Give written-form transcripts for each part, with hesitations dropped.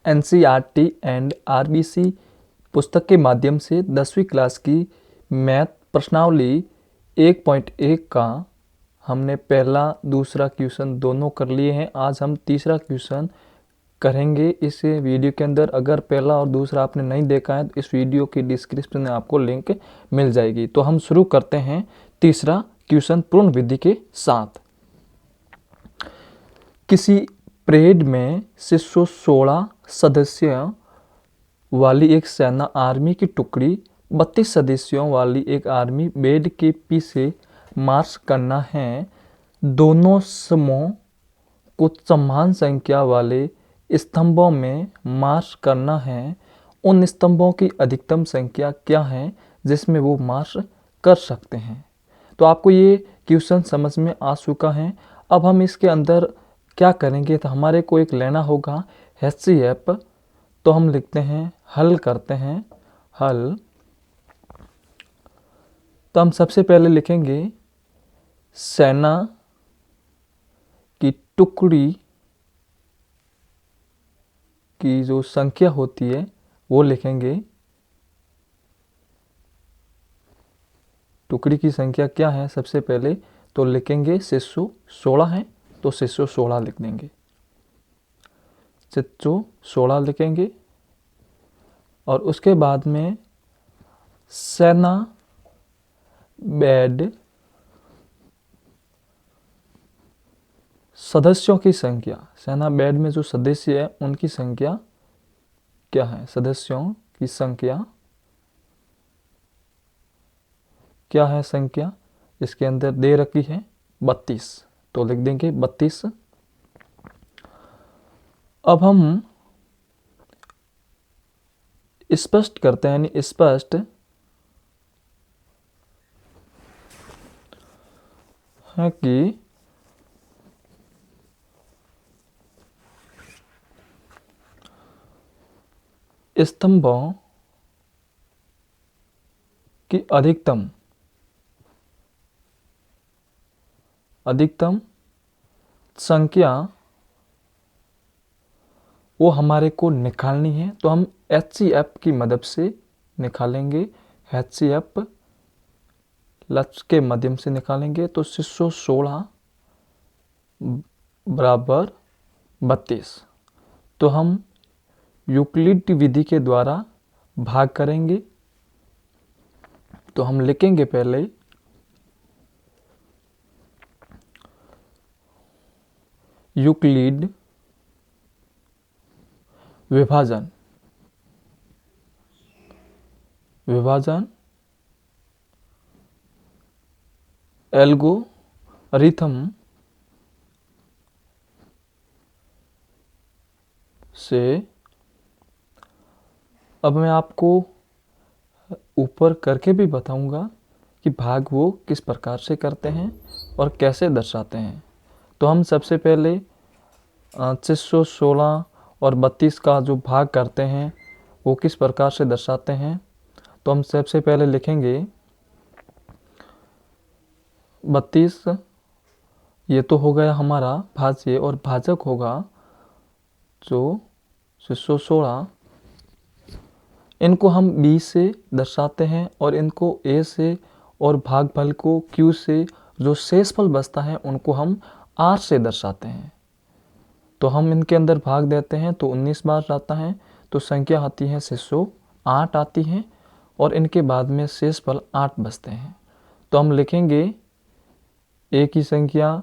NCERT and RBC पुस्तक के माध्यम से 10वीं क्लास की मैथ प्रश्नावली 1.1 का हमने पहला दूसरा क्वेश्चन दोनों कर लिए हैं। आज हम तीसरा क्वेश्चन करेंगे इस वीडियो के अंदर। अगर पहला और दूसरा आपने नहीं देखा है तो इस वीडियो की डिस्क्रिप्शन में आपको लिंक मिल जाएगी। तो हम शुरू करते हैं तीसरा क्वेश्चन पूर्ण विधि के साथ। किसी परेड में 616 सदस्यों वाली एक सेना आर्मी की टुकड़ी 32 सदस्यों वाली एक आर्मी बेड के पीछे मार्च करना है। दोनों समूह को समान संख्या वाले स्तंभों में मार्च करना है। उन स्तंभों की अधिकतम संख्या क्या है जिसमें वो मार्च कर सकते हैं। तो आपको ये क्वेश्चन समझ में आ चुका है। अब हम इसके अंदर क्या करेंगे, तो हमारे को एक लेना होगा HCF। तो हम लिखते हैं, हल करते हैं, हल। तो हम सबसे पहले लिखेंगे सेना की टुकड़ी की जो संख्या होती है वो लिखेंगे। टुकड़ी की संख्या क्या है सबसे पहले तो लिखेंगे 616 है, तो 616 लिख देंगे, 616 लिखेंगे। और उसके बाद में सेना बेड सदस्यों की संख्या, सेना बेड में जो सदस्य है उनकी संख्या क्या है, सदस्यों की संख्या क्या है, संख्या इसके अंदर दे रखी है 32, तो लिख देंगे 32। अब हम स्पष्ट करते हैं, यानी स्पष्ट है कि स्तंभों की अधिकतम संख्या वो हमारे को निकालनी है। तो हम HCF की मदद से निकालेंगे। HCF लक्ष्य के माध्यम से निकालेंगे। तो 616 बराबर 32। तो हम यूक्लिड विधि के द्वारा भाग करेंगे। तो हम लिखेंगे पहले यूक्लिड विभाजन एल्गोरिथम से। अब मैं आपको ऊपर करके भी बताऊंगा कि भाग वो किस प्रकार से करते हैं और कैसे दर्शाते हैं। तो हम सबसे पहले 616 और 32 का जो भाग करते हैं वो किस प्रकार से दर्शाते हैं। तो हम सबसे पहले लिखेंगे 32, ये तो हो गया हमारा भाज्य, और भाजक होगा जो 616। इनको हम B से दर्शाते हैं और इनको A से, और भागफल को Q से, जो शेषफल बचता है उनको हम R से दर्शाते हैं। तो हम इनके अंदर भाग देते हैं तो 19 बार आता है, तो संख्या आती है 608 आती है, और इनके बाद में शेषफल 8 बचते हैं। तो हम लिखेंगे A की संख्या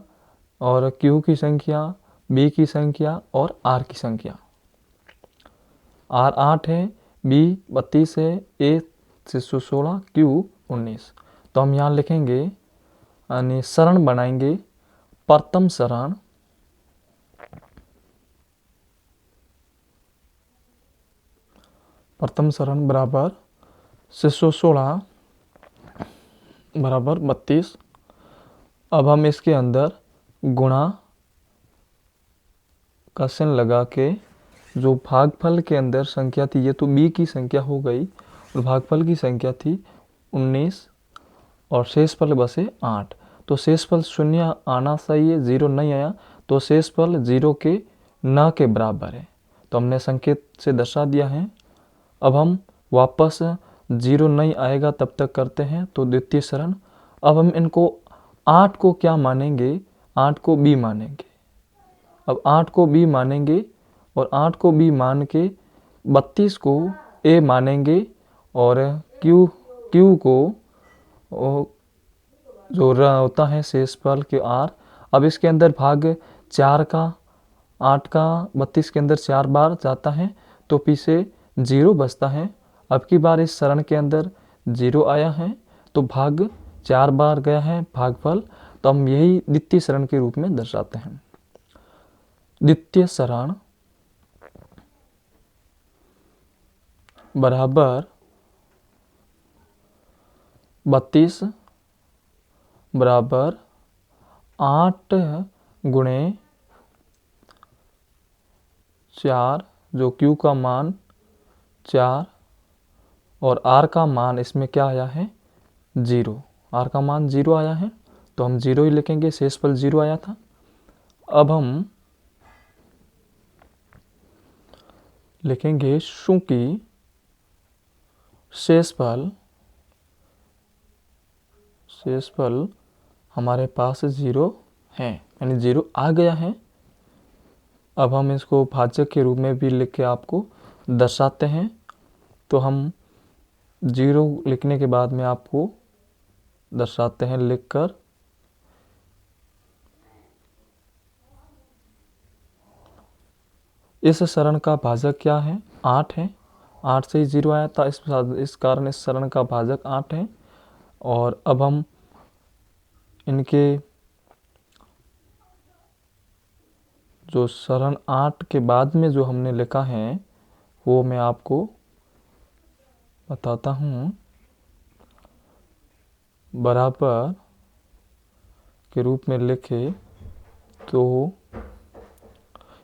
और Q की संख्या, B की संख्या और R की संख्या। R 8 है, B 32 है, A 616, Q 19। तो हम यहाँ लिखेंगे, यानी सरण बनाएंगे। प्रथम सरण बराबर 616 बराबर 32। अब हम इसके अंदर गुणा का चिन्ह लगा के जो भागफल के अंदर संख्या थी, ये तो B की संख्या हो गई, और भागफल की संख्या थी 19 और शेषफल बसे 8। तो शेषफल 0 आना चाहिए, 0 नहीं आया, तो शेषफल 0 के न के बराबर है। तो तो हमने संकेत से दर्शा दिया है। अब हम वापस 0 नहीं आएगा तब तक करते हैं। तो द्वितीय सरण, अब हम इनको 8 को क्या मानेंगे, 8 को बी मानेंगे। अब 8 को बी मानेंगे और 8 को बी मान के 32 को ए मानेंगे और क्यू को जो होता है शेषफल के आर। अब इसके अंदर भाग 4 का 8 का 32 के अंदर 4 बार जाता है तो पीछे 0 बचता है। अब की बार इस सरण के अंदर 0 आया है तो भाग 4 बार गया है भागफल, तो हम यही द्वितीय सरण के रूप में दर्शाते हैं। द्वितीय सरण बराबर 32 बराबर 8 गुणे 4, जो क्यू का मान 4 और आर का मान इसमें क्या आया है 0, आर का मान 0 आया है तो हम 0 ही लिखेंगे, शेषफल 0 आया था। अब हम लिखेंगे चूंकि शेषफल हमारे पास 0 है, यानी 0 आ गया है। अब हम इसको भाजक के रूप में भी लिख के आपको दर्शाते हैं। तो हम 0 लिखने के बाद में आपको दर्शाते हैं लिखकर। इस सरण का भाजक क्या है 8 है, 8 से ही 0 आया था, इस कारण इस सरण का भाजक 8 है। और अब हम इनके जो सरण 8 के बाद में जो हमने लिखा है वो मैं आपको बताता हूँ। बराबर के रूप में लिखे तो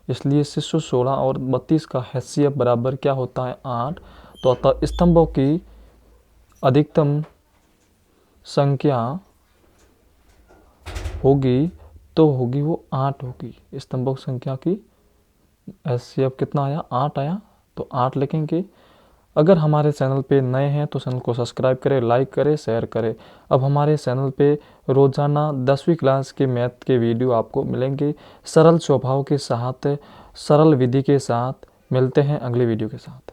इसलिए 616 और 32 का HCF बराबर क्या होता है 8। तो अतः स्तंभों की अधिकतम संख्या होगी तो होगी वो 8 होगी। स्तंभों की संख्या की HCF कितना आया 8 आया, तो 8 लिखेंगे। अगर हमारे चैनल पे नए हैं तो चैनल को सब्सक्राइब करें, लाइक करें, शेयर करें। अब हमारे चैनल पे रोजाना 10वीं क्लास के मैथ के वीडियो आपको मिलेंगे सरल स्वभाव के साथ, सरल विधि के साथ। मिलते हैं अगले वीडियो के साथ।